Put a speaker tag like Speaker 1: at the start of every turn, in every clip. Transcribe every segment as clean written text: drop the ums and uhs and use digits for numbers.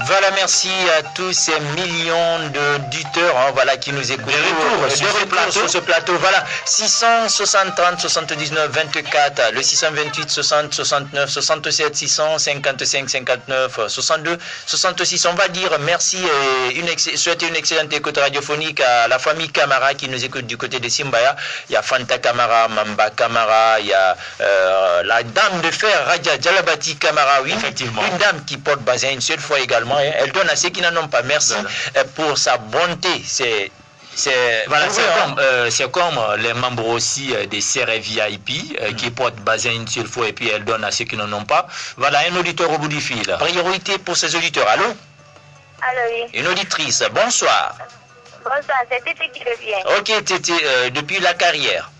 Speaker 1: Voilà, merci à tous ces millions d'auditeurs voilà, qui nous écoutent. Sur ce plateau. Voilà, 660 30 79 24, le 628 60 69 67 655 59 62 66. On va dire merci et souhaiter une excellente écoute radiophonique à la famille Camara qui nous écoute du côté de Simbaya. Il y a Fanta Camara, Mamba Camara, il y a la dame de fer Radia Djalabati Camara, oui, effectivement. Une dame qui porte basin une seule fois également. Elle donne à ceux qui n'en ont pas. Merci pour sa bonté. C'est comme les membres aussi des CRF VIP qui portent basin une seule fois et puis elle donne à ceux qui n'en ont pas. Voilà, un auditeur au bout du fil. Priorité pour ces auditeurs. Allô?
Speaker 2: Allô, oui.
Speaker 1: Une auditrice. Bonsoir.
Speaker 2: Bonsoir, c'est Tété qui revient.
Speaker 1: Ok, Tété, depuis la carrière.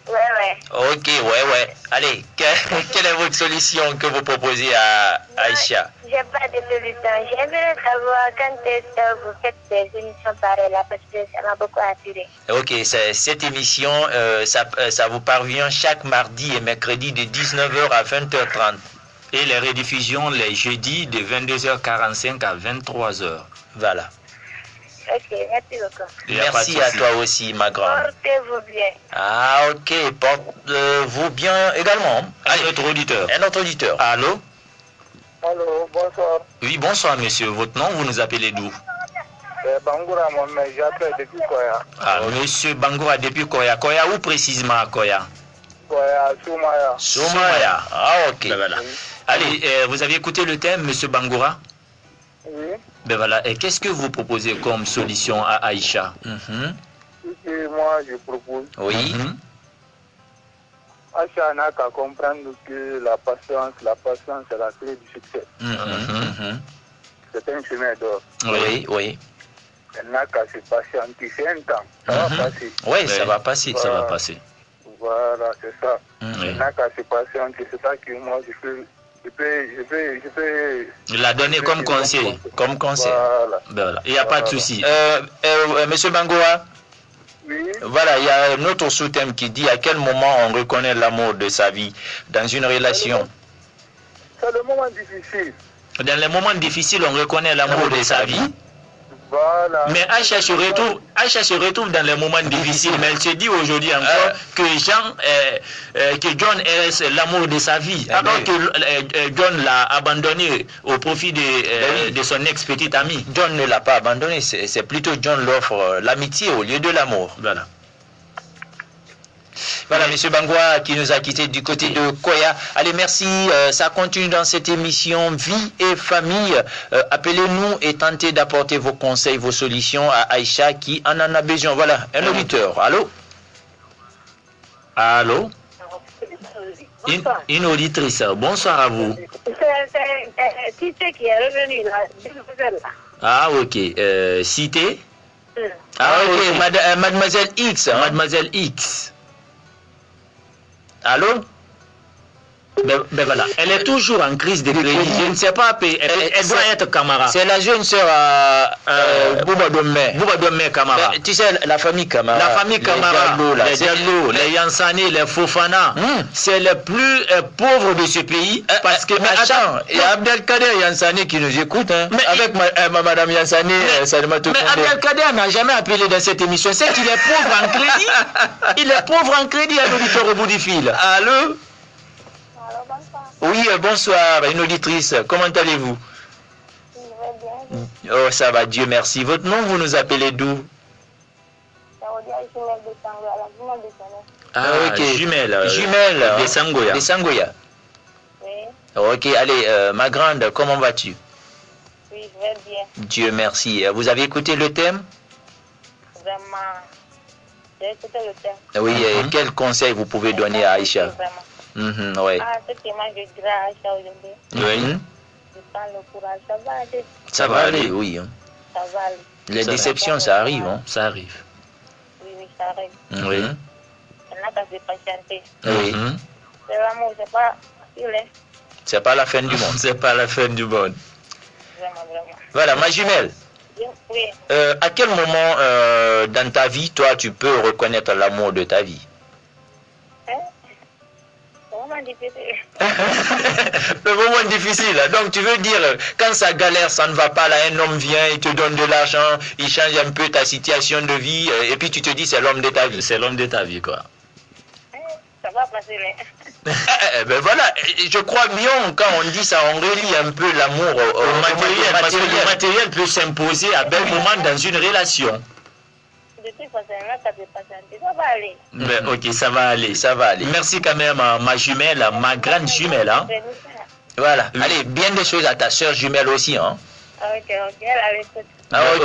Speaker 2: Ouais.
Speaker 1: Ok, ouais. Allez, quelle est votre solution que vous proposez à Aïcha?
Speaker 2: J'ai pas de solution. J'aimerais savoir quand est-ce que vous faites des émissions pareilles parce que ça m'a beaucoup attiré.
Speaker 1: Ok, cette émission, ça vous parvient chaque mardi et mercredi de 19h à 20h30. Et les rediffusions les jeudis de 22h45 à 23h. Voilà.
Speaker 2: Ok, merci beaucoup.
Speaker 1: Merci à toi aussi, ma grande.
Speaker 2: Portez-vous bien.
Speaker 1: Ah, ok, portez-vous bien également. Allez, un autre auditeur. Allô?
Speaker 3: Allô, bonsoir.
Speaker 1: Oui, bonsoir, monsieur. Votre nom, vous nous appelez d'où?
Speaker 3: Bangoura, moi, j'appelle depuis Koya.
Speaker 1: Ah, monsieur Bangoura, depuis Koya. Koya, où précisément à Koya?
Speaker 3: Koya, Soumaya.
Speaker 1: Soumaya. Ah, ok.
Speaker 3: Ben voilà.
Speaker 1: Allez, vous avez écouté le thème, monsieur Bangoura?
Speaker 3: Oui.
Speaker 1: Ben voilà, et qu'est-ce que vous proposez comme solution à Aïcha?
Speaker 3: Moi, je propose.
Speaker 1: Oui.
Speaker 3: Aïcha n'a qu'à comprendre que la patience est la clé du succès. C'est un chemin d'or.
Speaker 1: Oui.
Speaker 3: Elle n'a qu'à se patienter. C'est un temps. Ça va passer.
Speaker 1: Oui, ça va passer, ça va passer.
Speaker 3: Voilà, c'est ça. Elle n'a qu'à se patienter. C'est ça que moi, je peux
Speaker 1: la donner comme conseil.
Speaker 3: Voilà.
Speaker 1: Ben, il n'y a pas de souci. Monsieur Bangoura,
Speaker 3: oui.
Speaker 1: Voilà, il y a un autre sous-thème qui dit à quel moment on reconnaît l'amour de sa vie dans une relation.
Speaker 3: C'est le moment difficile.
Speaker 1: Dans les moments difficiles, on reconnaît l'amour de sa vie.
Speaker 3: Voilà.
Speaker 1: Mais Aïcha se retrouve dans les moments difficiles, mais elle se dit aujourd'hui encore que John est l'amour de sa vie, alors que John l'a abandonné au profit de son ex-petite amie. John ne l'a pas abandonné, c'est plutôt John l'offre l'amitié au lieu de l'amour. Voilà, monsieur Bangoua qui nous a quittés du côté de Koya. Allez, merci. Ça continue dans cette émission Vie et Famille. Appelez-nous et tentez d'apporter vos conseils, vos solutions à Aïcha qui en a besoin. Voilà, un auditeur. Allô? Allô? Une auditrice. Bonsoir à vous.
Speaker 2: C'est Tité qui est revenu là.
Speaker 1: Ah, ok. Cité? Ah, ok. Mademoiselle X. Mademoiselle X. Allô? Ben voilà, elle est toujours en crise de crédit. Je ne sais pas, elle doit être Camara. C'est la jeune sœur Bouba Domé Camara. Tu sais, la famille Camara. La famille Camara, les Diallo, les Yansane, les Fofana, c'est les plus pauvres de ce pays. Parce que, mais attends, il y a Abdelkader Yansane qui nous écoute, avec madame Yansane, Salmatou. Mais Abdelkader n'a jamais appelé dans cette émission. C'est qu'il est pauvre en crédit. Il est pauvre en crédit, un auditeur au bout du fil. Allô? Oui, bonsoir, une auditrice. Comment allez-vous? Oh, ça va, Dieu merci. Votre nom, vous nous appelez d'où? Ah, ok. Jumelle. De Sangoya. De Sangoya.
Speaker 2: Oui.
Speaker 1: Ok, allez, ma grande, comment vas-tu?
Speaker 2: Oui, je vais bien.
Speaker 1: Dieu merci. Vous avez écouté le thème?
Speaker 2: Vraiment. J'ai écouté le thème.
Speaker 1: Oui, quel conseil vous pouvez donner à Aïcha? Ouais.
Speaker 2: Ah, ce que moi je dirais à Aïcha aujourd'hui.
Speaker 1: Oui.
Speaker 2: Je prends le courage, ça va aller.
Speaker 1: Ça va aller, oui.
Speaker 2: Ça va aller.
Speaker 1: Les déceptions, ça arrive, ça arrive.
Speaker 2: Oui, ça arrive.
Speaker 1: Oui.
Speaker 2: On n'a qu'à se patienter.
Speaker 1: Oui.
Speaker 2: C'est l'amour, c'est pas facile.
Speaker 1: C'est pas la fin du monde. C'est pas la fin du monde.
Speaker 2: Vraiment.
Speaker 1: Voilà, ma jumelle.
Speaker 2: Oui.
Speaker 1: À quel moment dans ta vie, toi, tu peux reconnaître l'amour de ta vie?
Speaker 2: Comment moment difficile.
Speaker 1: Le moment difficile. Donc tu veux dire, quand ça galère, ça ne va pas, là, un homme vient, il te donne de l'argent, il change un peu ta situation de vie, et puis tu te dis, c'est l'homme de ta vie. C'est l'homme de ta vie, quoi.
Speaker 2: Ça va passer, mais...
Speaker 1: Ben voilà, je crois bien, quand on dit ça, on relie un peu l'amour au matériel, parce que le matériel peut s'imposer à bel moment dans une relation.
Speaker 2: De toute façon, là, ça peut passer, ça va aller.
Speaker 1: Ben, ok, ça va aller, ça va aller. Merci quand même à ma jumelle, ma grande jumelle. Hein. Voilà, allez, bien des choses à ta soeur jumelle aussi. Hein.
Speaker 2: Ok, elle a l'écoute.
Speaker 1: Ah, ok,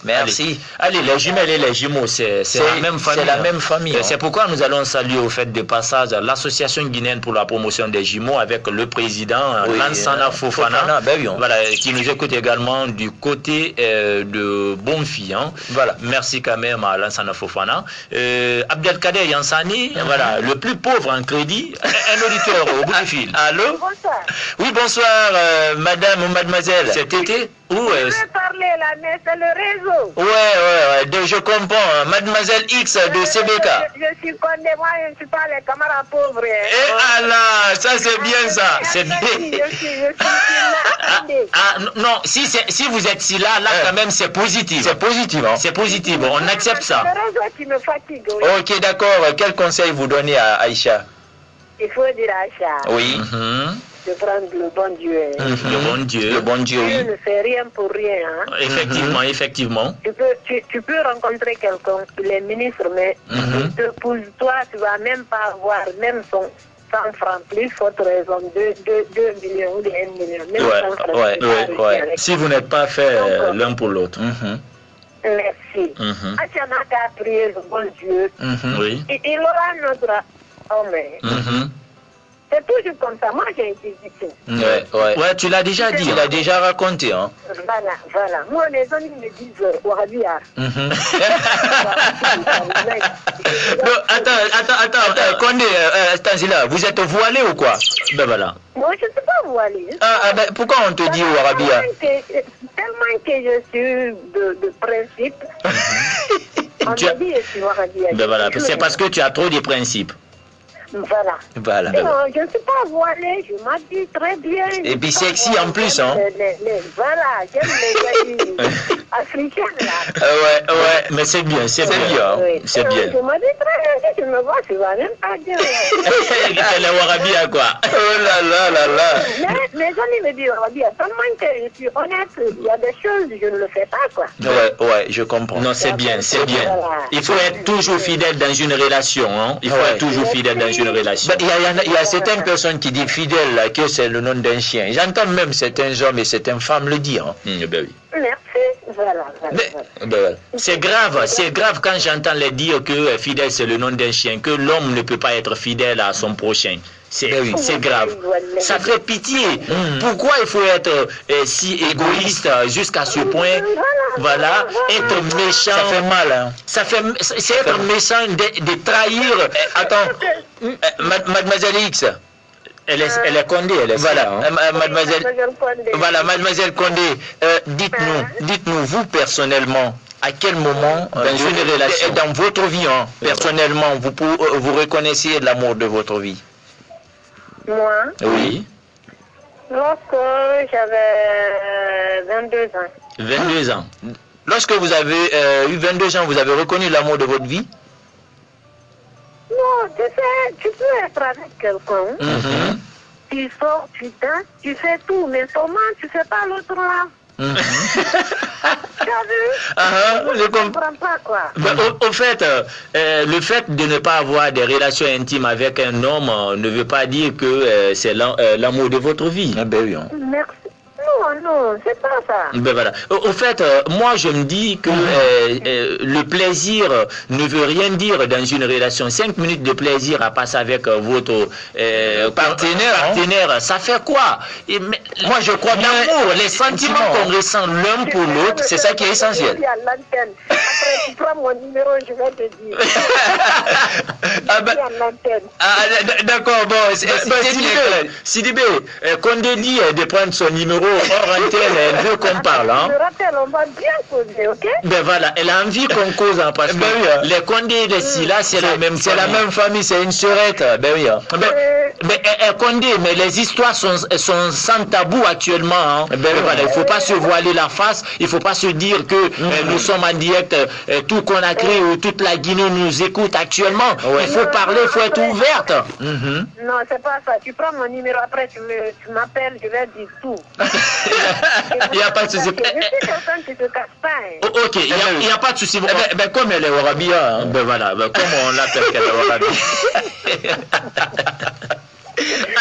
Speaker 1: merci.
Speaker 4: Allez, les jumelles et les jumeaux, c'est la même famille.
Speaker 1: C'est la même famille.
Speaker 4: C'est pourquoi nous allons saluer au fait de passage l'association guinéenne pour la promotion des jumeaux avec le président Lansana Fofana, voilà, qui nous écoute également du côté de Bonfi. Hein. Voilà. Merci quand même à Lansana Fofana. Abdelkader Yansani, voilà, le plus pauvre en crédit, un auditeur au bout du fil. Allô?
Speaker 2: Bonsoir.
Speaker 4: Oui, bonsoir, madame ou mademoiselle. C'est Tété?
Speaker 2: Je veux parler là, mais c'est le réseau.
Speaker 1: Ouais, je comprends. Mademoiselle X de CBK.
Speaker 2: Je suis condamné, moi, je ne suis pas les camarades pauvres.
Speaker 1: Eh Allah, ça c'est bien ça. C'est bien.
Speaker 2: Je suis là.
Speaker 1: Non, si vous êtes si là quand même c'est positif. C'est positif. Hein? C'est positif, on accepte ça.
Speaker 2: C'est le réseau qui me fatigue. Oui.
Speaker 1: Ok, d'accord. Quel conseil vous donnez à Aïcha?
Speaker 2: Il faut dire à Aïcha.
Speaker 1: Oui.
Speaker 2: De prendre le bon Dieu.
Speaker 4: Le bon Dieu.
Speaker 1: Le bon Dieu,
Speaker 2: Dieu
Speaker 1: oui.
Speaker 2: ne fait rien pour rien. Hein.
Speaker 4: Effectivement, effectivement.
Speaker 2: Tu peux rencontrer quelqu'un, les ministres, mais pour toi, tu ne vas même pas avoir même son 100 francs plus, faute raison, 2 millions ou 1 million. Même 100 francs,
Speaker 4: ouais. Si vous n'êtes pas fait l'un pour l'autre.
Speaker 2: Merci. Achana a prié le bon Dieu.
Speaker 4: Oui.
Speaker 2: Il aura notre homme. C'est toujours comme ça. Moi, j'ai été victime.
Speaker 4: Ouais, tu l'as déjà dit.
Speaker 1: Tu l'as déjà raconté. Hein.
Speaker 2: Voilà. Moi, les amis me disent Ouarabia.
Speaker 1: Attends, Condé, là, vous êtes voilé ou quoi? Ben voilà.
Speaker 2: Moi, je ne suis pas voilé.
Speaker 1: Ben, pourquoi on te dit Ouarabia?
Speaker 2: Tellement que je suis de principe. On me dit je suis Ouarabia.
Speaker 4: Ben voilà, c'est parce que tu as trop de principes.
Speaker 2: Voilà. Non, je ne suis pas voilée, je m'habille très bien.
Speaker 1: Et puis sexy en plus, hein.
Speaker 2: Voilà, j'aime les amis africains là.
Speaker 4: Ouais, mais c'est bien, c'est bien.
Speaker 2: Oui.
Speaker 4: C'est bien.
Speaker 2: Je m'habille très bien, si tu me vois, tu vas même pas dire.
Speaker 4: Elle est Ouarabia quoi.
Speaker 1: Oh là.
Speaker 2: Mais mes amis me disent Ouarabia, seulement que je suis honnête, il y a des choses, je ne le fais pas quoi.
Speaker 1: Ouais, je comprends.
Speaker 4: Non, c'est bien, c'est bien. Il faut être toujours fidèle dans une relation, hein. Il faut être toujours fidèle dans une relation.
Speaker 1: Il y a certaines personnes qui disent fidèle là, que c'est le nom d'un chien. J'entends même certains hommes et certaines femmes le dire. Hein.
Speaker 4: Ben oui.
Speaker 2: Merci. Voilà.
Speaker 4: C'est grave quand j'entends les dire que fidèle c'est le nom d'un chien, que l'homme ne peut pas être fidèle à son prochain. C'est grave. Ça fait pitié. Pourquoi il faut être si égoïste jusqu'à ce point? Voilà, être méchant.
Speaker 1: Ça fait mal. Hein.
Speaker 4: C'est être méchant de trahir.
Speaker 1: Attends, Mademoiselle X.
Speaker 4: Elle est Condé, elle est
Speaker 1: voilà,
Speaker 4: hein?
Speaker 1: Mademoiselle Condé, dites-nous, vous personnellement, à quel moment, dans une relation, dans votre vie, hein, personnellement, vous reconnaissez l'amour de votre vie?
Speaker 2: Moi?
Speaker 1: Oui.
Speaker 2: Lorsque j'avais 22 ans.
Speaker 4: 22 ans.
Speaker 1: Lorsque vous avez eu 22 ans, vous avez reconnu l'amour de votre vie?
Speaker 2: Non, tu peux être avec quelqu'un. Tu sors, tu danses, tu fais tout, mais comment tu fais pas l'autre là? Tu as vu?
Speaker 1: Je
Speaker 2: comprends pas quoi.
Speaker 4: Au fait, le fait de ne pas avoir des relations intimes avec un homme ne veut pas dire que c'est l'amour de votre vie.
Speaker 1: Ah ben oui. Hein.
Speaker 2: Merci. Non, c'est pas ça.
Speaker 4: Ben voilà. Au fait, moi je me dis que le plaisir ne veut rien dire dans une relation. 5 minutes de plaisir à passer avec votre partenaire, ça fait quoi? Moi je crois bien l'amour, les sentiments qu'on ressent l'un pour l'autre, c'est ça qui est essentiel.
Speaker 2: Après tu prends mon numéro, je vais te dire.
Speaker 1: D'accord, bon,
Speaker 4: Sidibé, Condé dit de prendre son numéro, hors antenne, elle veut qu'on parle. Hein.
Speaker 2: Je me rappelle, on va bien causer, ok?
Speaker 4: Ben voilà, elle a envie qu'on cause, hein, parce que les Condé et les Silla, c'est la même famille.
Speaker 1: C'est la même famille, c'est une sœurette. Ben oui.
Speaker 4: Mais Condé, mais les histoires sont sans tabou actuellement. Hein. Voilà, il ne faut pas se voiler la face, il ne faut pas se dire que nous sommes en direct, tout Conakry ou toute la Guinée nous écoute actuellement. Il faut parler, il faut être ouverte.
Speaker 2: Non, c'est pas ça. Tu prends mon numéro, après tu m'appelles, je vais dire tout.
Speaker 4: Il n'y a pas de souci.
Speaker 2: Je suis quelqu'un qui ne se cache pas. Hein.
Speaker 4: Ok, il n'y a pas de souci. Ben, comme elle est Warabia, hein, ben voilà, comme on l'appelle qu'elle est Warabia.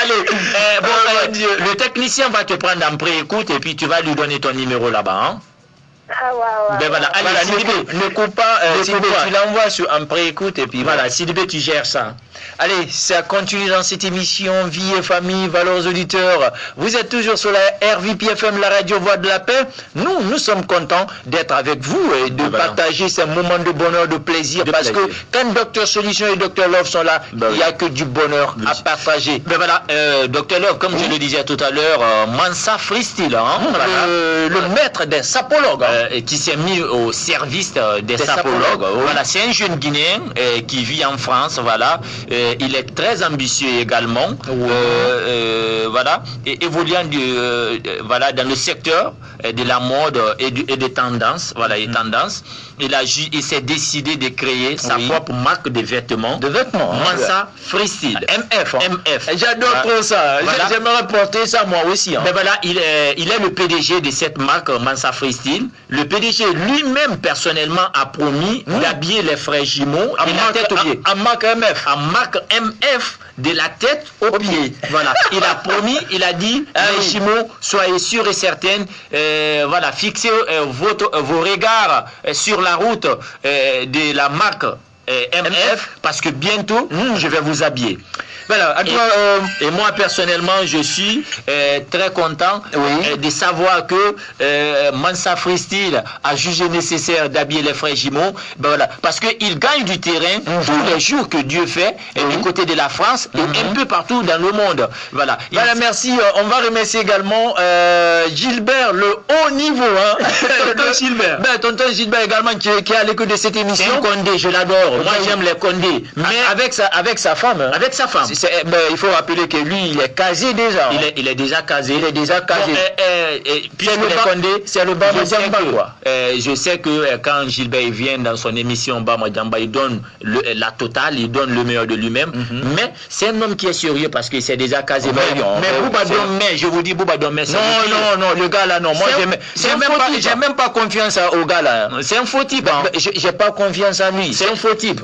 Speaker 4: Allez, le technicien va te prendre en pré-écoute et puis tu vas lui donner ton numéro là-bas. Hein?
Speaker 2: Ah ouais.
Speaker 4: Ben voilà, allez,
Speaker 1: voilà,
Speaker 4: Sidibé,
Speaker 1: ne coupe pas, Sidibé, tu l'envoies en pré-écoute et puis
Speaker 4: voilà, Sidibé, tu gères ça.
Speaker 1: Allez, ça continue dans cette émission Vie et Famille, valeurs auditeurs. Vous êtes toujours sur la RVPFM, la radio Voix de la Paix. Nous sommes contents d'être avec vous et de partager ces moments de bonheur, de plaisir. Parce que quand Dr Solution et Dr Love sont là, il n'y a que du bonheur à partager.
Speaker 4: Ben voilà, Dr Love, comme je le disais tout à l'heure, Mansa Freestyle, hein,
Speaker 1: le maître des sapologues.
Speaker 4: Qui s'est mis au service des sapologues. Voilà, c'est un jeune Guinéen qui vit en France, voilà. Il est très ambitieux également, voilà, et évoluant voilà, dans le secteur de la mode et des tendances, voilà, les tendances. Il s'est décidé de créer sa propre marque de vêtements. Mansa Freestyle.
Speaker 1: MF. Hein.
Speaker 4: MF.
Speaker 1: J'adore trop ça. Voilà. J'aimerais porter ça moi aussi. Hein.
Speaker 4: Ben voilà, il est le PDG de cette marque Mansa Freestyle. Le PDG lui-même personnellement a promis d'habiller les frères jumeaux de la tête aux pieds.
Speaker 1: En marque MF.
Speaker 4: En marque MF de la tête aux pieds. Voilà. Il a promis, il a dit, les jumeaux, soyez sûrs et certaines, voilà, fixez vos regards sur la route de la marque MF parce que bientôt, je vais vous habiller. Voilà, et moi personnellement je suis très content de savoir que Mansa Freestyle a jugé nécessaire d'habiller les frères jumeaux, ben voilà, parce qu'il gagne du terrain tous les jours que Dieu fait du côté de la France et un peu partout dans le monde. Voilà,
Speaker 1: voilà, merci. On va remercier également Gilbert, le haut niveau, hein.
Speaker 4: Tonton Gilbert.
Speaker 1: Ben, tonton Gilbert également qui est à l'écoute de cette émission.
Speaker 4: C'est un Condé, je l'adore. Moi j'aime les Condé.
Speaker 1: Mais avec sa femme. Hein.
Speaker 4: Avec sa femme.
Speaker 1: Ben, il faut rappeler que lui, il est casé déjà.
Speaker 4: Il est déjà casé.
Speaker 1: Il est déjà casé.
Speaker 4: C'est le Bama Djamba, quoi. Je sais que quand Gilbert vient dans son émission Bama Djamba, il donne la totale, il donne le meilleur de lui-même. Mais c'est un homme qui est sérieux parce qu'il s'est déjà casé. Mais Bouba Domé, je vous dis Bouba Domé.
Speaker 1: Non, le gars là, non. Moi, j'ai même pas confiance au gars là.
Speaker 4: C'est un faux type.
Speaker 1: J'ai pas confiance en lui.
Speaker 4: C'est un faux type.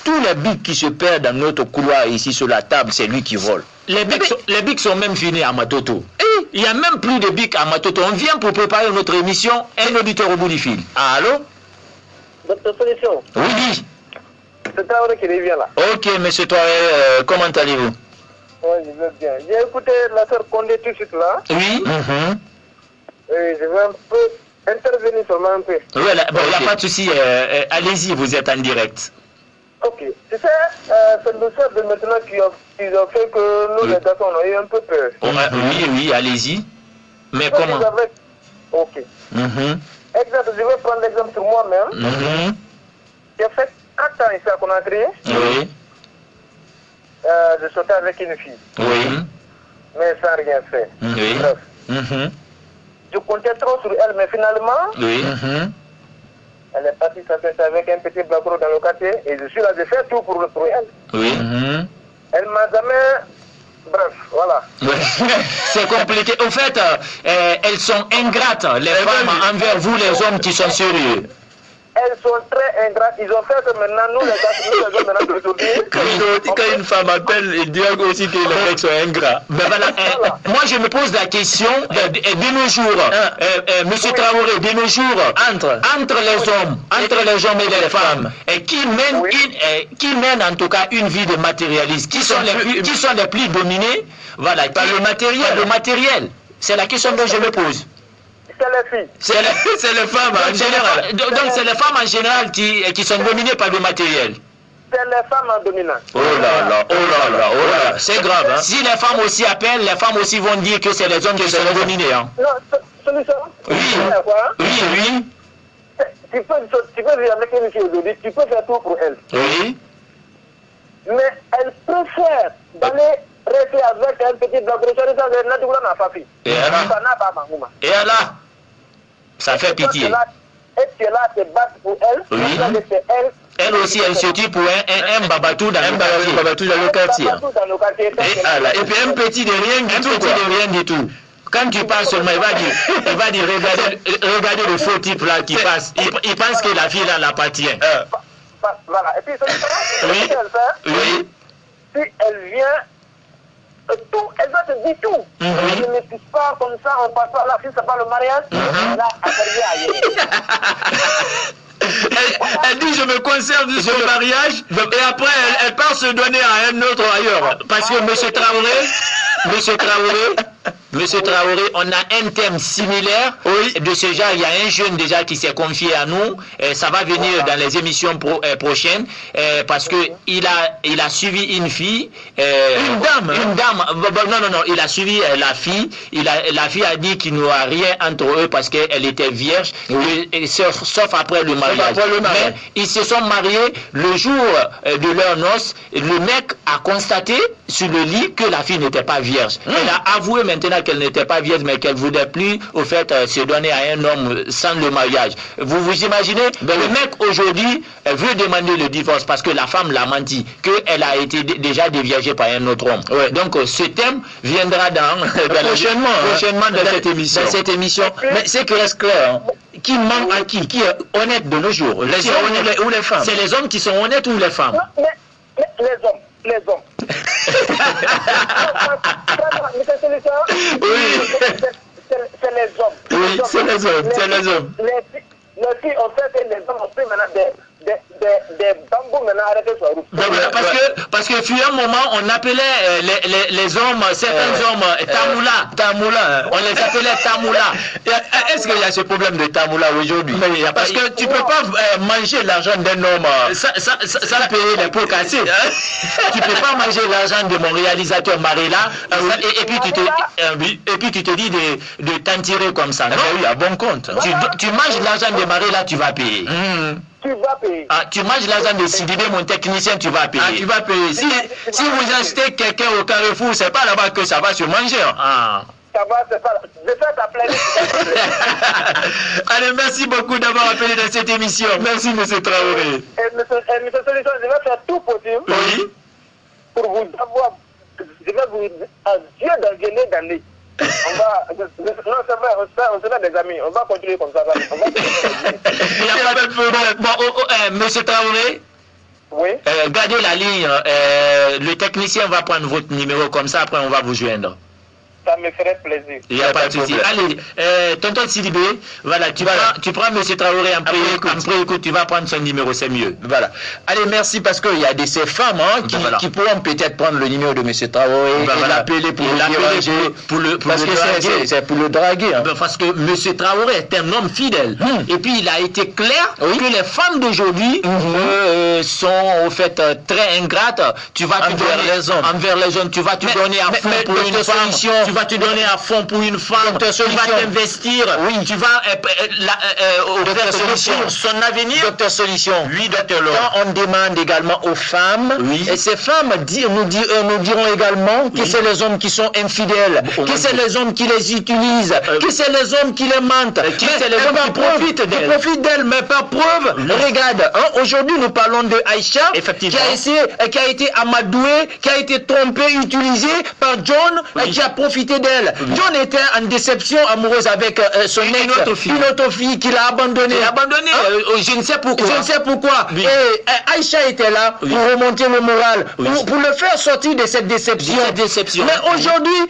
Speaker 1: Tous les bics qui se perdent dans notre couloir ici sur la table, c'est lui qui vole.
Speaker 4: Les bics sont même finis à Matoto. Il n'y a même plus de bics à Matoto. On vient pour préparer notre émission, un auditeur au bout du fil.
Speaker 1: Allô?
Speaker 3: Docteur Solution.
Speaker 1: Oui.
Speaker 3: C'est Traoré qui revient là.
Speaker 1: Ok, monsieur Traoré, comment allez-vous?
Speaker 3: Oui, je vais bien. J'ai écouté la sœur Condé tout de suite là.
Speaker 1: Oui.
Speaker 3: Et je vais un peu intervenir seulement un peu.
Speaker 4: Oui, il n'y a pas de souci. Allez-y, vous êtes en direct.
Speaker 3: Ok. Tu sais, c'est le soir de maintenant qui a fait que nous, les garçons, on a eu un peu peur.
Speaker 4: Oui, allez-y. Mais comment?
Speaker 3: Ok. Exemple, je vais prendre l'exemple sur moi-même. J'ai fait 4 ans ici à Conakry.
Speaker 4: Oui.
Speaker 3: Je sortais avec une fille.
Speaker 4: Oui.
Speaker 3: Mais sans rien faire.
Speaker 4: Oui.
Speaker 3: Bref. Je comptais trop sur elle, mais finalement,
Speaker 4: oui.
Speaker 3: Elle est partie s'affairer avec un petit blacro dans le quartier et je suis là, je fais tout pour elle.
Speaker 4: Oui.
Speaker 3: Elle m'a jamais... Bref, voilà.
Speaker 4: C'est compliqué. Au fait, elles sont ingrates, les femmes, envers vous, les hommes qui sont sérieux.
Speaker 3: Elles sont très ingrates. Ils ont fait que maintenant, nous, les hommes, maintenant, d'aujourd'hui...
Speaker 1: Quand une femme appelle, il dit aussi que les mecs sont ingrats.
Speaker 4: Ben voilà, moi, je me pose la question, de nos jours, monsieur Traoré, de nos jours, entre les hommes et les femmes, qui mènent en tout cas une vie de matérialiste, qui sont les plus dominés, voilà, par le matériel. C'est la question que je me pose.
Speaker 3: C'est les filles.
Speaker 1: C'est les femmes en général.
Speaker 4: Donc c'est les femmes en général qui sont dominées par le matériel.
Speaker 3: c'est les femmes dominantes.
Speaker 4: Oh là là, oh là là, oh là là. C'est grave. Hein? Si les femmes aussi appellent, les femmes aussi vont dire que c'est les hommes qui sont dominés. Hein?
Speaker 3: Non, solution.
Speaker 4: Oui. Oui, oui.
Speaker 3: Tu peux vivre avec une fille aujourd'hui, tu peux faire tout pour elle.
Speaker 4: Oui.
Speaker 3: Mais elle préfère d'aller rester avec un petit bloc de
Speaker 4: Et là, ça fait pitié.
Speaker 3: Et tu es là, tu te bats pour elle.
Speaker 4: Oui.
Speaker 3: Elle
Speaker 4: aussi, elle se tue pour un babatou dans le quartier. Et puis un petit de rien du tout. Quand tu passes seulement, il va dire regardez le faux type là qui passe. Il pense que la fille là l'appartient.
Speaker 3: Voilà. Et puis,
Speaker 4: oui. Oui.
Speaker 3: Si elle vient, tout, elle va te dire tout. Elle ne touche pas comme ça, on passe pas là, si c'est pas le mariage, là,
Speaker 4: elle dit je me conserve de ce mariage et après elle part se donner à un autre ailleurs. Parce que Monsieur Traoré, on a un thème similaire de ce genre. Il y a un jeune déjà qui s'est confié à nous. Ça va venir dans les émissions prochaines parce que il a suivi une fille. Une dame. Non. Il a suivi la fille. La fille a dit qu'il n'y aura rien entre eux parce qu'elle était vierge, sauf après le mariage. Mais ils se sont mariés le jour de leur noces. Le mec a constaté sur le lit que la fille n'était pas vierge. Elle a avoué maintenant qu'elle n'était pas vierge, mais qu'elle ne voulait plus au fait se donner à un homme sans le mariage. Vous imaginez, le mec aujourd'hui veut demander le divorce parce que la femme l'a menti, qu'elle a été déjà déviagée par un autre homme. Donc ce thème viendra prochainement dans cette émission. Mais c'est que reste clair. Qui ment à qui est honnête de nos jours? Les hommes ou les femmes? C'est les hommes qui sont honnêtes ou les femmes?
Speaker 3: Les hommes. C'est les hommes.
Speaker 4: Oui, c'est les hommes.
Speaker 3: Les filles ont fait que les hommes ont pris maintenant des bambous maintenant arrêtés sur la route.
Speaker 4: Parce que fut un moment, on appelait les hommes, certains hommes, tamoula. On les appelait tamoula. Est-ce qu'il y a ce problème de tamoula aujourd'hui? Parce que tu ne peux pas manger l'argent d'un homme sans payer les pots cassés. Tu ne peux pas manger l'argent de mon réalisateur Marilla et puis tu te dis de t'en tirer comme ça. Non, oui, à bon compte. Tu manges l'argent de Marilla, tu vas payer.
Speaker 3: Tu vas payer.
Speaker 4: Tu manges l'argent de Sidibé, mon technicien, tu vas payer. Tu vas payer. Si vous achetez quelqu'un au Carrefour, c'est pas là-bas que ça va se manger.
Speaker 3: Ça va, c'est pas. Je fais ta plainte.
Speaker 4: Allez, merci beaucoup d'avoir appelé dans cette émission. Merci, M. Traoré.
Speaker 3: Monsieur Solution, je vais faire tout possible.
Speaker 4: Oui.
Speaker 3: Pour vous avoir. Je vais vous. Dieu d'engueuler d'année. On va. Non, c'est vrai, on sera des amis. On va continuer comme ça.
Speaker 4: Il n'y a pas de problème. Monsieur Traoré.
Speaker 3: Oui.
Speaker 4: Gardez la ligne. Le technicien va prendre votre numéro comme ça. Après, on va vous joindre.
Speaker 3: Ça me ferait plaisir.
Speaker 4: Il n'y a pas de souci. Allez, tonton Sidibé, voilà, tu prends M. Traoré en pré-écoute, tu vas prendre son numéro, c'est mieux. Voilà. Allez, merci parce qu'il y a ces femmes qui pourront peut-être prendre le numéro de M. Traoré et l'appeler pour le draguer. C'est pour le draguer. Parce que M. Traoré est un homme fidèle. Et puis, il a été clair que les femmes d'aujourd'hui sont au fait très ingrates. Tu vas te donner envers les hommes. Tu vas te donner à fond pour une femme. Tu vas te donner à fond pour une femme, tu vas t'investir, tu vas offrir son avenir. Docteur Solution, oui, docteur Laurent. Quand on demande également aux femmes, et ces femmes nous diront également que c'est les hommes qui sont infidèles, que c'est les hommes qui les utilisent, que c'est les hommes qui les mentent, que c'est les hommes qui profitent d'elles. Mais par preuve, regarde, aujourd'hui nous parlons de Aïcha, qui a été amadouée, qui a été trompée, utilisée par John, qui a profité d'elle. John était en déception amoureuse avec son ex, une autre fille qu'il a abandonnée. Je ne sais pourquoi. Et Aïcha était là pour remonter le moral, pour le faire sortir de cette déception. Mais aujourd'hui,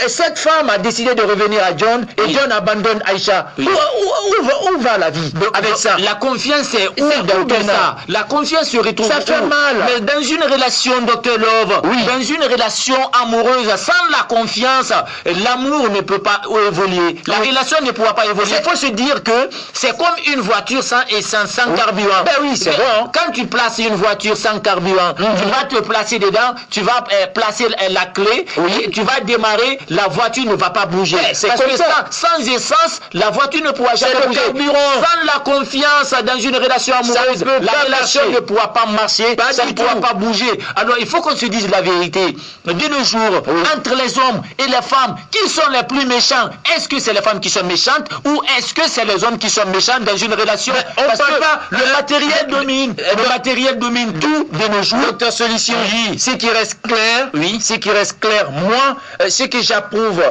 Speaker 4: cette femme a décidé de revenir à John et John abandonne Aïcha. Où va la vie avec ça? La confiance est où dans ça? La confiance se retrouve. Ça fait mal. Mais dans une relation, Dr Love, dans une relation amoureuse, sans la confiance, confiance, l'amour ne peut pas évoluer. La relation ne pourra pas évoluer. Il faut se dire que c'est comme une voiture sans essence, sans carburant.
Speaker 1: Ben oui, c'est bon.
Speaker 4: Quand tu places une voiture sans carburant, tu vas te placer dedans, tu vas placer la clé, et tu vas démarrer, la voiture ne va pas bouger. Parce que sans essence, la voiture ne pourra jamais bouger. Sans la confiance dans une relation amoureuse, la relation ne pourra pas marcher, ça ne pourra pas bouger. Alors il faut qu'on se dise la vérité. De nos jours, entre les hommes et les femmes, qui sont les plus méchants? Est-ce que c'est les femmes qui sont méchantes ou est-ce que c'est les hommes qui sont méchants dans une relation? Parce que le matériel domine. Le matériel domine tout de nos jours.
Speaker 1: Docteur Solution, ce qui reste clair, ce qui reste clair, moi, ce que j'approuve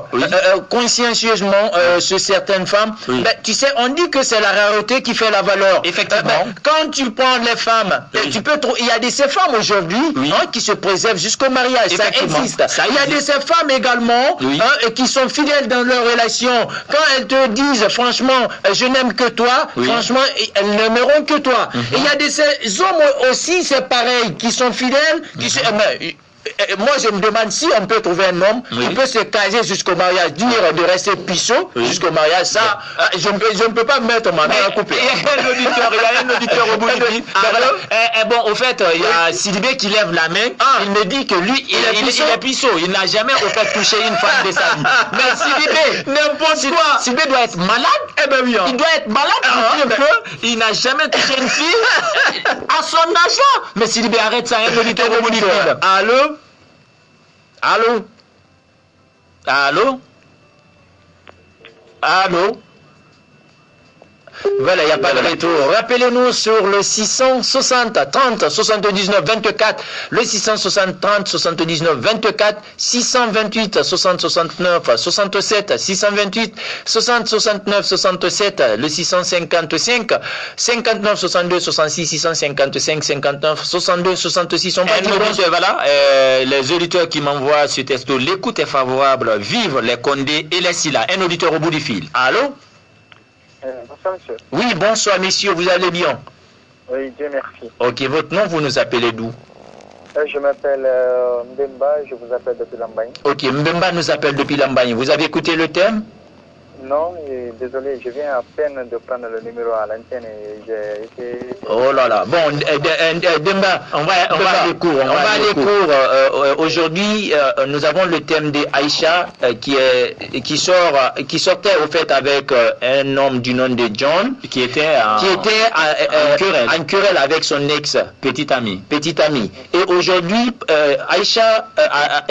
Speaker 1: consciencieusement sur certaines femmes, tu sais, on dit que c'est la rareté qui fait la valeur.
Speaker 4: Effectivement.
Speaker 1: Quand tu prends les femmes, tu peux trouver, il y a de ces femmes aujourd'hui qui se préservent jusqu'au mariage, ça existe. Il y a de ces femmes également qui sont fidèles dans leur relation. Quand elles te disent, franchement, je n'aime que toi, franchement, elles n'aimeront que toi. Et il y a de ces hommes aussi, c'est pareil, qui sont fidèles, qui se... moi, je me demande si on peut trouver un homme qui peut se caser jusqu'au mariage, dire de rester pissot jusqu'au mariage. Ça, je ne peux pas mettre ma main à couper.
Speaker 4: Il y a un auditeur au bout du fil. Bon, au fait, il y a Sidibé qui lève la main. Il me dit que lui, il est pissot. Il n'a jamais au fait touché une femme de sa vie. Mais Sidibé, n'importe quoi. Sidibé doit être malade. Il doit être malade il n'a jamais touché une fille à son âge. Mais Sidibé, arrête ça, un auditeur au bout du fil.
Speaker 1: Allô? Allô? Allô? Allô? Voilà, il n'y a pas de retour. Rappelez-nous sur le 660 30 79 24, le 660 30 79 24, 628 60 69 67, 628 60 69 67, le 655 59 62 66, 655 59 62 66. On va dire
Speaker 4: voilà, les auditeurs qui m'envoient ce texto, l'écoute est favorable, vive les Condé et les Silla. Un auditeur au bout du fil. Allô?
Speaker 3: Bonsoir, monsieur.
Speaker 1: Oui, bonsoir, messieurs, vous allez bien?
Speaker 3: Oui, Dieu merci.
Speaker 1: Ok, votre nom, vous nous appelez d'où?
Speaker 3: Je m'appelle Mbemba, je vous appelle depuis Lambagne.
Speaker 1: Ok, Mbemba nous appelle depuis Lambagne. Vous avez écouté le thème?
Speaker 3: Non, désolé, je viens à peine de prendre le numéro à l'antenne et j'ai été...
Speaker 1: Oh là là, bon, Demba, on va aller court. Aujourd'hui, nous avons le thème de Aïcha qui sortait au fait avec un homme du nom de John, qui était en querelle avec son ex petite amie. Et aujourd'hui, Aïcha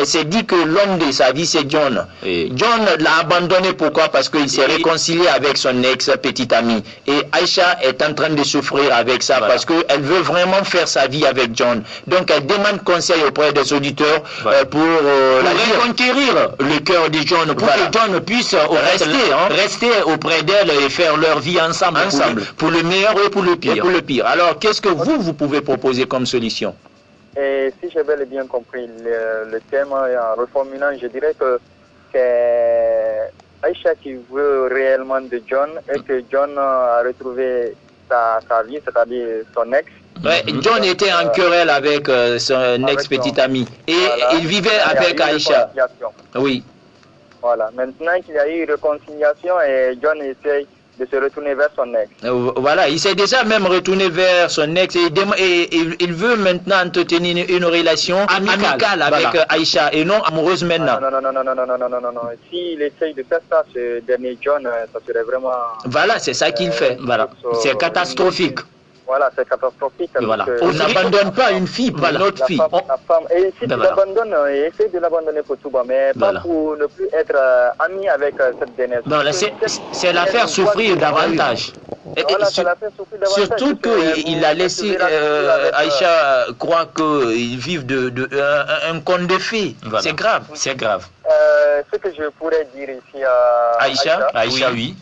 Speaker 1: s'est dit que l'homme de sa vie c'est John. Et John l'a abandonné, pourquoi? Parce qu'il s'est réconcilié avec son ex petite amie. Et Aïcha est en train de souffrir avec ça parce qu'elle veut vraiment faire sa vie avec John. Donc elle demande conseil auprès des auditeurs pour reconquérir le cœur de John, pour que John puisse rester auprès d'elle et faire leur vie ensemble. Pour le meilleur et pour le pire. Alors qu'est-ce que vous pouvez proposer comme solution?
Speaker 3: Et si j'avais bien compris le thème en reformulant, je dirais que c'est Aïcha qui veut réellement de John et que John a retrouvé sa vie, c'est-à-dire son ex.
Speaker 1: John était en querelle avec son ex-petite amie et il vivait avec Aïcha. Oui.
Speaker 3: Voilà, maintenant qu'il y a eu réconciliation et John essaye de se retourner vers son ex.
Speaker 1: Voilà, il s'est déjà même retourné vers son ex et il veut maintenant entretenir une relation amicale avec Aïcha et non amoureuse maintenant.
Speaker 3: Non. S'il essaye de faire ça, ce dernier John, ça serait vraiment...
Speaker 1: Voilà, c'est ça qu'il fait. Voilà, c'est catastrophique.
Speaker 3: Voilà, c'est catastrophique.
Speaker 1: Voilà. On n'abandonne pas une fille pour une autre fille.
Speaker 3: La femme, et si tu l'abandonnes, essaye de l'abandonner pour tout, mais pas pour ne plus être ami avec cette dernière.
Speaker 1: C'est la faire souffrir davantage.
Speaker 3: Voilà, c'est la faire souffrir davantage.
Speaker 1: Surtout qu'il a laissé Aïcha croire qu'ils vivent un conte de fées. Voilà. C'est grave, c'est grave.
Speaker 3: Ce que je pourrais dire ici à
Speaker 1: Aïcha, oui.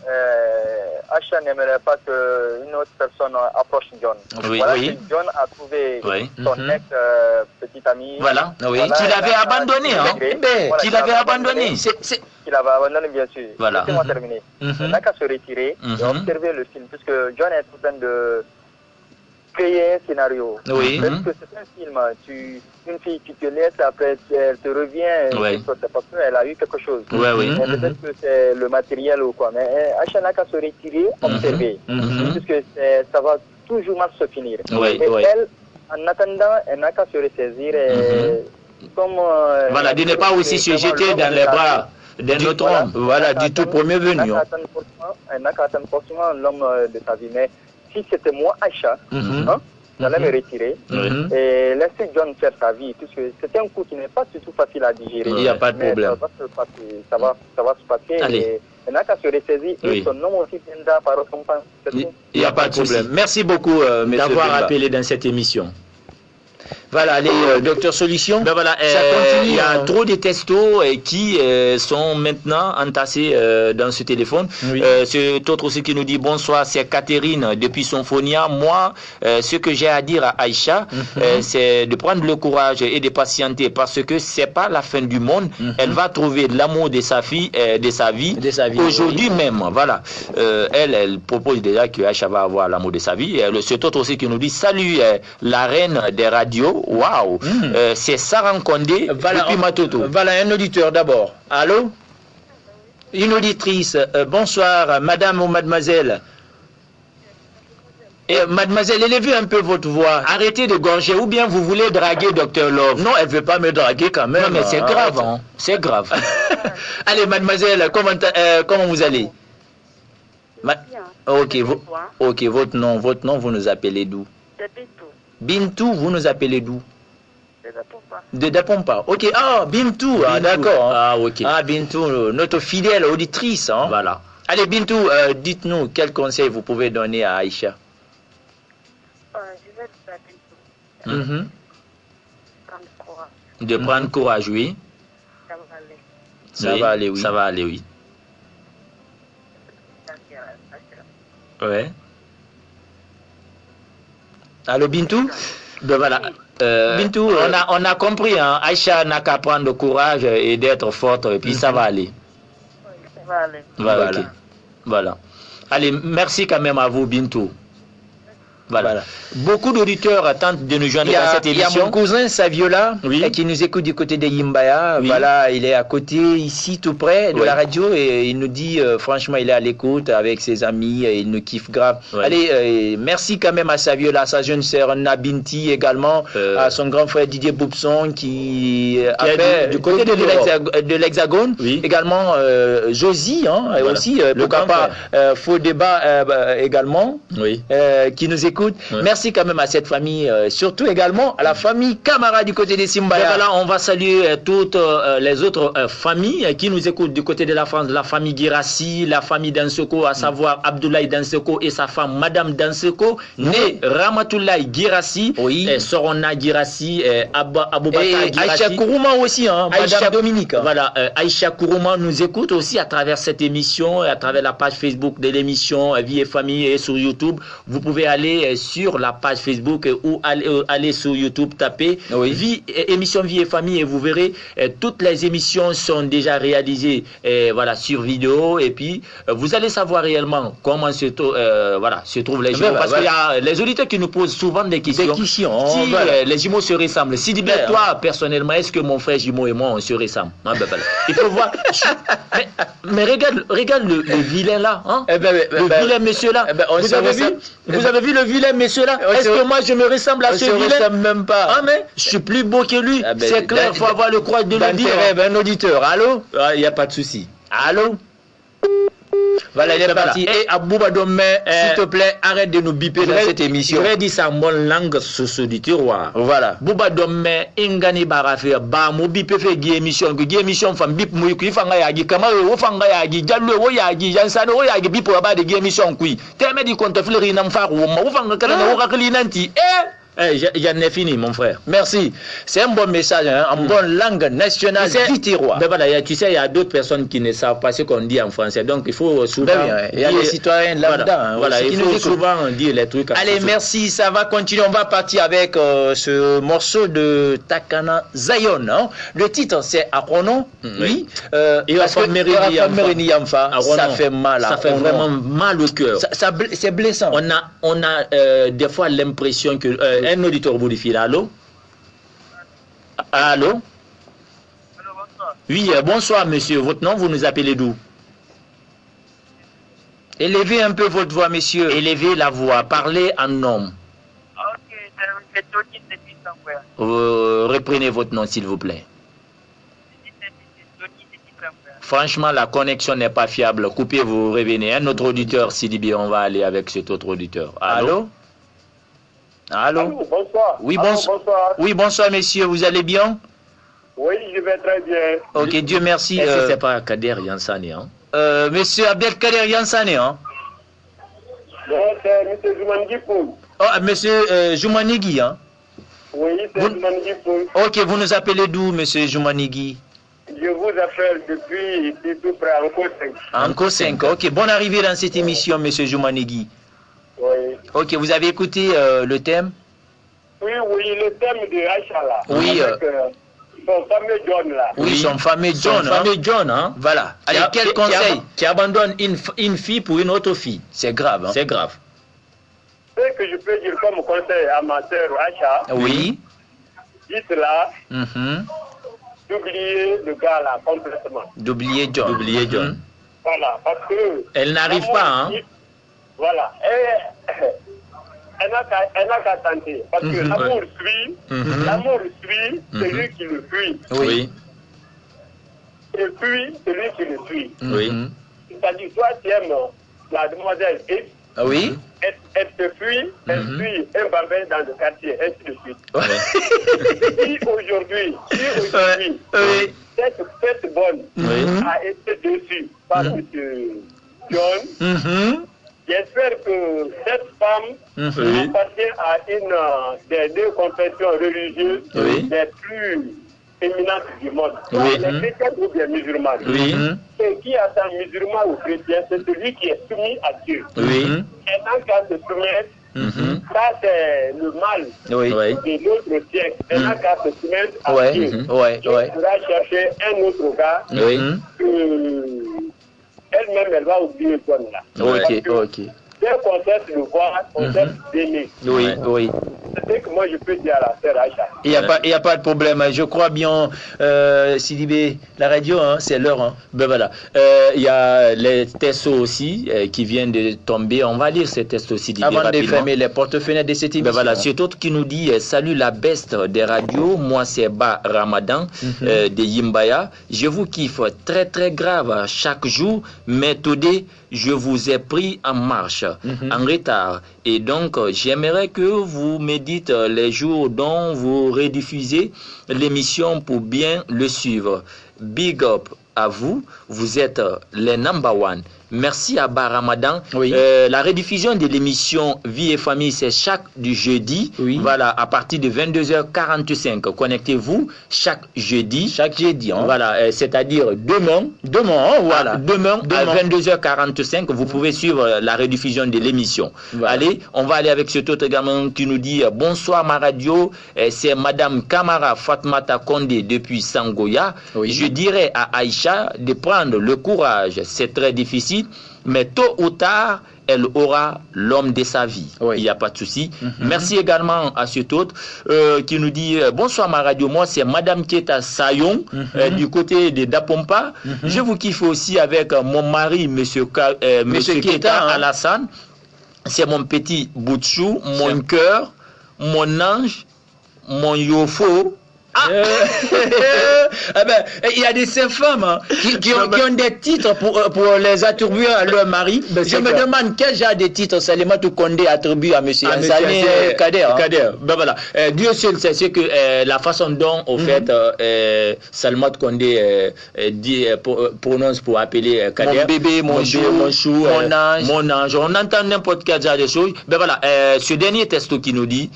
Speaker 3: Aïcha n'aimerait pas qu'une autre personne approche John.
Speaker 1: Oui.
Speaker 3: John a trouvé son ex-petite amie.
Speaker 1: Voilà, qu'il avait abandonné. Qu'il avait abandonné.
Speaker 3: Qu'il avait abandonné, bien sûr.
Speaker 1: Voilà.
Speaker 3: Laissez-moi terminer. Il n'a qu'à se retirer et observer le film, puisque John est en train de créer un scénario.
Speaker 4: Oui.
Speaker 3: Parce que c'est un film. Une fille, tu te laisses, après elle te revient.
Speaker 4: Oui.
Speaker 3: C'est parce qu'elle a eu quelque chose.
Speaker 4: Oui, oui.
Speaker 3: Peut-être que c'est le matériel ou quoi. Mais Aïcha n'a qu'à se retirer, observer. Puisque ça va toujours mal se finir.
Speaker 4: Oui,
Speaker 3: et
Speaker 4: oui.
Speaker 3: elle, en attendant, elle n'a qu'à se ressaisir. Comme,
Speaker 4: voilà, de ne pas aussi se jeter dans les bras d'un autre homme. Voilà, du tout premier venu.
Speaker 3: Elle n'a qu'à attendre forcément l'homme de sa vie. Mais si c'était moi, Aïcha, j'allais me retirer et laisser John faire sa vie. Puisque c'est un coup qui n'est pas du tout facile à digérer.
Speaker 4: Il n'y a pas de problème.
Speaker 3: Ça va se passer.
Speaker 4: Allez.
Speaker 3: Elle n'a qu'à se ressaisir et son nom aussi viendra par récompense.
Speaker 4: Il n'y a pas de problème. Merci beaucoup d'avoir appelé dans cette émission. Voilà, allez, docteur Solution. Ben voilà, il y a trop de textos qui sont maintenant entassés dans ce téléphone. Oui. C'est autre aussi qui nous dit bonsoir, c'est Catherine depuis Symphonia. Moi, ce que j'ai à dire à Aïcha, c'est de prendre le courage et de patienter parce que c'est pas la fin du monde. Elle va trouver l'amour de sa fille, de sa vie aujourd'hui même. Voilà, elle propose déjà que Aïcha va avoir l'amour de sa vie. C'est autre aussi qui nous dit salut, la reine des radios. Waouh, c'est Sarah Kondé depuis Matoto. Voilà un auditeur d'abord. Allô? Une auditrice. Bonsoir, madame ou mademoiselle. Mademoiselle, élevez un peu votre voix. Arrêtez de gorger ou bien vous voulez draguer Dr Love. Non, elle ne veut pas me draguer quand même. Non, mais c'est grave, hein. C'est grave. Allez, mademoiselle, comment vous allez? Ok, votre nom, vous nous appelez d'où? Bintou, vous nous appelez d'où? De Dapompa. Ok, Bintou, d'accord. Ah, ok. Ah, Bintou, notre fidèle auditrice. Hein. Voilà. Allez, Bintou, dites-nous quel conseil vous pouvez donner à Aïcha.
Speaker 2: Je vais dire à Bintou. Prendre courage.
Speaker 4: De prendre courage, oui. Ça va aller. Ça va aller, oui. Ouais. Allô, Bintou? Ben voilà. Bintou, on a compris, hein. Aïcha n'a qu'à prendre courage et d'être forte, et puis ça va aller.
Speaker 2: Ça va aller.
Speaker 4: Voilà. Okay. Voilà. Allez, merci quand même à vous, Bintou. Voilà. Beaucoup d'auditeurs tentent de nous joindre dans cette émission. Il y a mon cousin Saviola qui nous écoute du côté de Yimbaya. Oui. Voilà, il est à côté, ici, tout près de la radio, et il nous dit, franchement, il est à l'écoute avec ses amis, et il nous kiffe grave. Allez, merci quand même à Saviola, à sa jeune sœur Nabinti également, à son grand frère Didier Boubson qui appelle du côté de l'Hexagone. Également Josie, et aussi, pourquoi pas, Faux Débat également, qui nous écoute. Merci quand même à cette famille, surtout également à la famille Camara du côté des Simbaya. Voilà, on va saluer toutes les autres familles qui nous écoutent du côté de la France, la famille Girassi, la famille Danseko, à savoir Abdoulaye Danseko et sa femme Madame Danseko, née Ramatoulaye Girassi, Sorona Girassi, Aboubakar Girassi. Aïcha Kourouma aussi, hein, Madame Dominique. Voilà, Aïcha Kourouma nous écoute aussi à travers cette émission, à travers la page Facebook de l'émission Vie et Famille et sur YouTube. Vous pouvez aller sur la page Facebook ou aller sur YouTube, taper émission Vie et Famille et vous verrez toutes les émissions sont déjà réalisées voilà, sur vidéo et puis vous allez savoir réellement comment se trouvent les jumeaux parce qu'il y a les auditeurs qui nous posent souvent des questions. Si les jumeaux se ressemblent, si toi personnellement est-ce que mon frère jumeau et moi on se ressemble? Il faut voir. Mais regarde le vilain là, hein? Le vilain monsieur là. Vous avez vu le vilain monsieur là? Est-ce que moi je me ressemble à ce vilain? Même pas. Ah mais je suis plus beau que lui. C'est clair, il faut avoir le courage de le dire. Un auditeur, allô? Il n'y a pas de souci. Allô? Voilà, il est parti. Et Abouba Domé, s'il te plaît, arrête de nous biper dans cette émission. Je vais dire ça en bonne langue sur du tiroir. Voilà. Bouba Domé, Ingani Barafe, Bamou, bipé fait émission, femme bip mouïkou, fanga yagi, kamaro, fanga yagi, jallo, yagi, jansano, yagi, bipo, abad de émission, qui. T'es dit qu'on te fleuri, n'en faire ou fanga, ou nanti. J'en ai fini, mon frère.
Speaker 1: Merci. C'est un bon message, hein, en bonne langue nationale du terroir.
Speaker 4: Ben voilà, tu sais, il y a d'autres personnes qui ne savent pas ce qu'on dit en français. Donc, il faut souvent...
Speaker 1: Il y a des citoyens lambda.
Speaker 4: Voilà, il faut souvent dire les trucs.
Speaker 1: Allez, merci. Ça va continuer. On va partir avec ce morceau de Takana Zion. Hein. Le titre, c'est Arono. Oui. Ça fait mal.
Speaker 4: Ça fait vraiment mal au cœur.
Speaker 1: C'est blessant.
Speaker 4: On a des fois l'impression que un auditeur vous dit allô. Allô.
Speaker 5: Allô, bonsoir.
Speaker 4: Oui, bonsoir monsieur. Votre nom, vous nous appelez d'où?
Speaker 1: Élevez un peu votre voix, monsieur.
Speaker 4: Élevez la voix. Parlez en homme.
Speaker 5: Ok, c'est Tony depuis Sangouya.
Speaker 4: Reprenez votre nom, s'il vous plaît. Franchement, la connexion n'est pas fiable. Coupez, vous revenez. Un autre auditeur, Sidibé, on va aller avec cet autre auditeur. Allô? Allô?
Speaker 5: Allô, bonsoir.
Speaker 1: Oui,
Speaker 5: bonsoir.
Speaker 1: Oui, bonsoir, messieurs. Vous allez bien?
Speaker 5: Oui, je vais très bien.
Speaker 1: Ok, Dieu merci.
Speaker 4: Est-ce que c'est pas Kader Yansani, hein?
Speaker 1: Monsieur Abdelkader Yansani, hein?
Speaker 5: Non, c'est M. Joumanigui Poul.
Speaker 1: Oh, monsieur Joumanigui, hein?
Speaker 5: Oui, c'est Joumanigui Poul.
Speaker 1: Ok, vous nous appelez d'où, monsieur Joumanigui?
Speaker 5: Je vous appelle depuis ici, tout près, Anko 5.
Speaker 1: Anko 5, ok. Bonne arrivée dans cette émission, monsieur Joumanigui.
Speaker 5: Oui.
Speaker 1: Ok, vous avez écouté le thème?
Speaker 5: Oui, le thème de Aïcha là.
Speaker 1: Oui.
Speaker 5: Avec, son fameux John là.
Speaker 1: Oui, son fameux John.
Speaker 4: Son fameux John, hein?
Speaker 1: Voilà. Allez, quel conseil?
Speaker 4: Qui abandonne une fille pour une autre fille.
Speaker 1: C'est grave, hein?
Speaker 4: C'est grave.
Speaker 5: Ce que je peux dire comme conseil à ma sœur Aïcha.
Speaker 1: Oui.
Speaker 5: Dites-là. D'oublier le gars là complètement.
Speaker 1: D'oublier John.
Speaker 4: D'oublier John.
Speaker 5: Voilà, parce que...
Speaker 4: Elle n'arrive pas, hein?
Speaker 5: Voilà. Elle n'a qu'à tenter. Parce que l'amour suit celui qui le fuit.
Speaker 4: Oui.
Speaker 5: Et puis celui qui le suit.
Speaker 4: Oui.
Speaker 5: C'est-à-dire, toi, tu aimes la demoiselle X.
Speaker 1: Oui.
Speaker 5: Elle te fuit, elle suit un bambin dans le quartier, ainsi de suite. Si aujourd'hui, cette bonne a été déçue par M. John, j'espère que cette femme appartient à une des deux confessions religieuses les plus éminentes du monde. Les chrétiens ou bien musulmans. Et qui attend musulman ou chrétien, c'est celui qui est soumis à Dieu. Et dans le cas de soumettre, ça c'est le mal de notre siècle. Elle n'a qu'à se soumettre à Dieu. Il faudra chercher un autre gars. Elle-même, elle va oublier John là.
Speaker 1: Ok.
Speaker 5: Dès qu'on cesse de voir, on cesse d'aimer.
Speaker 1: Oui.
Speaker 5: C'est ce que moi je peux dire à la sœur Aïcha.
Speaker 1: Il n'y a pas de problème. Je crois bien, Sidibé, la radio, hein, c'est l'heure. Hein.
Speaker 4: Ben voilà. Il y a les tests aussi qui viennent de tomber. On va lire ces tests aussi.
Speaker 1: Avant de fermer les porte-fenêtres de cette émission.
Speaker 4: Ben voilà. C'est autre qui nous dit salut la best des radios. Moi, c'est Ba Ramadan de Yimbaya. Je vous kiffe très, très grave chaque jour. Mais today, je vous ai pris en marche, en retard. Et donc, j'aimerais que vous me dites les jours dont vous rediffusez l'émission pour bien le suivre. Big up à vous, vous êtes les number one. Merci à Ba Ramadan. La rediffusion de l'émission Vie et Famille, c'est chaque du jeudi. Voilà, à partir de 22h45. Connectez-vous chaque jeudi.
Speaker 1: Hein.
Speaker 4: Voilà, c'est-à-dire demain. Voilà, demain à 22h45, vous pouvez suivre la rediffusion de l'émission. Allez, on va aller avec cet autre gamin qui nous dit bonsoir ma radio. C'est Madame Kamara Fatmata Kondé depuis Sangoya. Je dirais à Aïcha de prendre le courage. C'est très difficile. Mais tôt ou tard, elle aura l'homme de sa vie. Il n'y a pas de souci. Merci également à cet autre qui nous dit bonsoir ma radio. Moi, c'est Madame Keta Sayon du côté de Dapompa. Je vous kiffe aussi avec mon mari, Monsieur Keta Alassane. C'est mon petit bout de chou, mon cœur, mon ange, mon yofo. Il y a des ces femmes hein, qui ont des titres pour les attribuer à leur mari. Je me demande quel genre de titres Salimata Condé attribue à M. Sané Kader. Voilà. Dieu seul sait ce que la façon dont, au fait, Salimata Condé prononce pour appeler Kader. Mon bébé, mon chou, mon ange. On entend n'importe quel genre de choses. Voilà. Ce dernier texto qui nous dit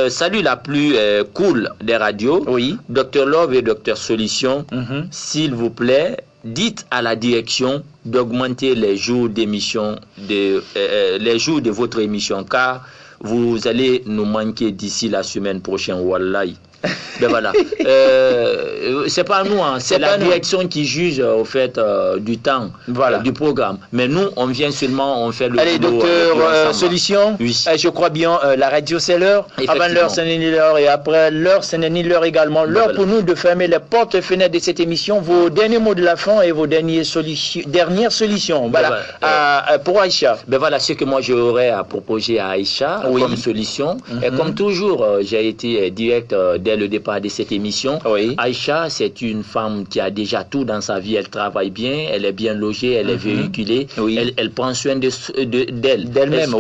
Speaker 4: salut la plus cool des radios. Oui. Dr Love et Dr Solution, s'il vous plaît, dites à la direction d'augmenter les jours d'émission les jours de votre émission car vous allez nous manquer d'ici la semaine prochaine. Wallahi. Voilà. C'est pas nous, hein, c'est la direction qui juge au fait du temps du programme. Mais nous, on vient seulement, on fait le
Speaker 1: Allez,
Speaker 4: boulot.
Speaker 1: docteur Solution,
Speaker 4: oui.
Speaker 1: Je crois bien, la radio c'est l'heure. Avant l'heure, ce n'est ni l'heure. Et après l'heure, ce n'est ni l'heure également. L'heure pour nous de fermer les portes et fenêtres de cette émission. Vos derniers mots de la fin et vos dernières solutions. Voilà. Pour Aïcha.
Speaker 4: Voilà ce que moi j'aurais à proposer à Aïcha comme solution. Et comme toujours, j'ai été direct dès le départ de cette émission. Aïcha, c'est une femme qui a déjà tout dans sa vie. Elle travaille bien, elle est bien logée, elle est véhiculée, elle prend soin d'elle-même.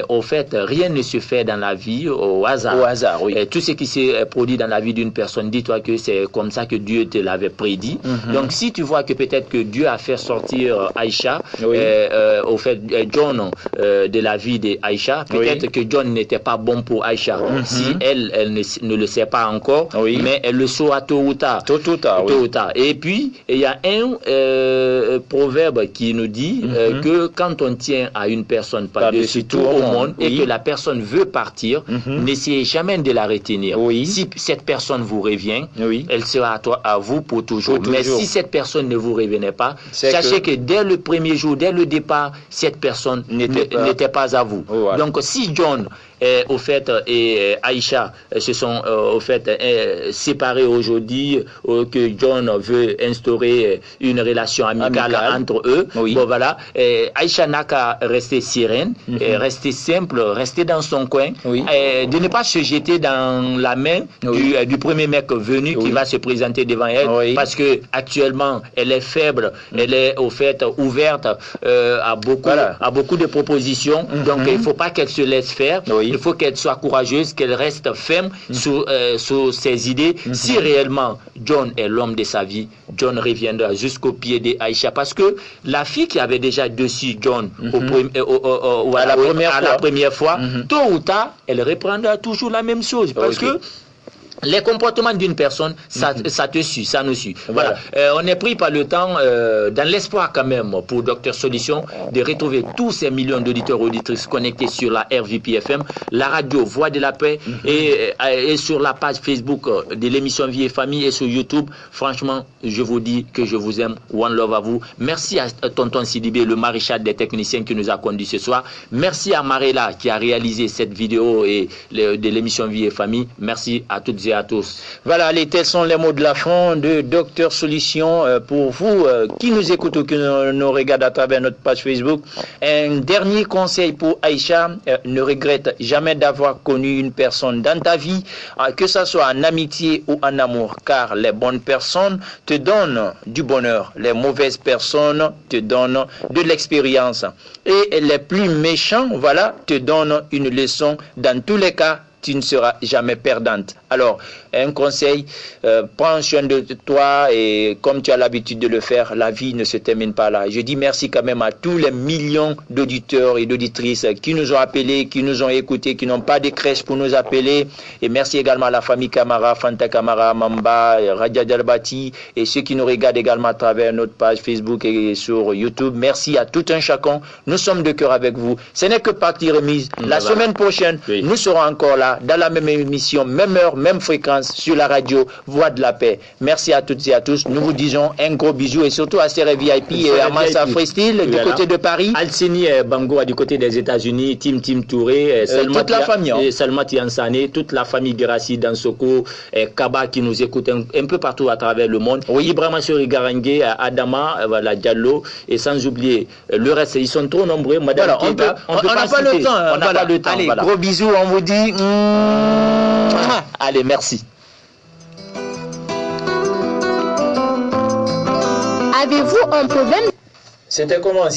Speaker 4: Au fait, rien ne se fait dans la vie au hasard. Tout ce qui s'est produit dans la vie d'une personne, dis-toi que c'est comme ça que Dieu te l'avait prédit. Donc si tu vois que peut-être que Dieu a fait sortir Aïcha, au fait, John de la vie d'Aïcha, peut-être que John n'était pas bon pour Aïcha. Si elle ne le sait pas encore, mais elle le saura tôt ou tard. Et puis, il y a un proverbe qui nous dit que quand on tient à une personne par-dessus tout au monde et que la personne veut partir, n'essayez jamais de la retenir. Si cette personne vous revient, elle sera à vous pour toujours. Mais si cette personne ne vous revenait pas, sachez que dès le premier jour, dès le départ, cette personne n'était pas à vous. Donc, si John au fait et Aïcha se sont au fait séparés aujourd'hui, que John veut instaurer une relation amicale entre eux. Voilà, Aïcha n'a qu'à rester sereine, rester simple, rester dans son coin, de ne pas se jeter dans la main du premier mec venu qui va se présenter devant elle, parce que actuellement elle est faible, elle est au fait ouverte à beaucoup de propositions. Donc il ne faut pas qu'elle se laisse faire. Il faut qu'elle soit courageuse, qu'elle reste ferme sur ses idées. Si réellement John est l'homme de sa vie, John reviendra jusqu'au pied d'Aïcha, parce que la fille qui avait déjà dessus John à la première fois, tôt ou tard, elle reprendra toujours la même chose, parce que les comportements d'une personne, ça te suit, ça nous suit. Voilà. On est pris par le temps, dans l'espoir quand même, pour Dr Solution, de retrouver tous ces millions d'auditeurs et auditrices connectés sur la RVP FM, la radio Voix de la Paix, et sur la page Facebook de l'émission Vie et Famille, et sur YouTube. Franchement, je vous dis que je vous aime. One love à vous. Merci à Tonton Sidibé, le maréchal des techniciens qui nous a conduits ce soir. Merci à Marella qui a réalisé cette vidéo de l'émission Vie et Famille. Merci à toutes et à tous.
Speaker 1: Voilà, tels sont les mots de la fin de Dr Solution pour vous qui nous écoutent ou qui nous regardent à travers notre page Facebook. Un dernier conseil pour Aïcha, ne regrette jamais d'avoir connu une personne dans ta vie, que ce soit en amitié ou en amour, car les bonnes personnes te donnent du bonheur, les mauvaises personnes te donnent de l'expérience, et les plus méchants, te donnent une leçon. Dans tous les cas, tu ne seras jamais perdante. Alors, un conseil, prends soin de toi, et comme tu as l'habitude de le faire, la vie ne se termine pas là. Je dis merci quand même à tous les millions d'auditeurs et d'auditrices qui nous ont appelés, qui nous ont écoutés, qui n'ont pas de crèche pour nous appeler. Et merci également à la famille Camara, Fanta Camara, Mamba, Radia Dalbati, et ceux qui nous regardent également à travers notre page Facebook et sur YouTube. Merci à tout un chacun. Nous sommes de cœur avec vous. Ce n'est que partie remise. La semaine prochaine, nous serons encore là, dans la même émission, même heure, même fréquence, sur la radio Voix de la Paix. Merci à toutes et à tous. Nous vous disons un gros bisou, et surtout à Serre VIP et à Massa Freestyle du côté de Paris.
Speaker 4: Alcini Bangoa du côté des États-Unis, Tim Touré,
Speaker 1: toute la famille.
Speaker 4: Salma Tiansane, toute la famille Gerassi Dansoko, Kaba qui nous écoute un peu partout à travers le monde. Ibrahima Sori Garangue, Adama, Diallo, et sans oublier le reste, ils sont trop nombreux. Madame
Speaker 1: on n'a pas le temps.
Speaker 4: On n'a pas le temps.
Speaker 1: Allez, gros bisous, on vous dit.
Speaker 4: Allez, merci.
Speaker 6: Avez-vous un problème?
Speaker 1: C'était comment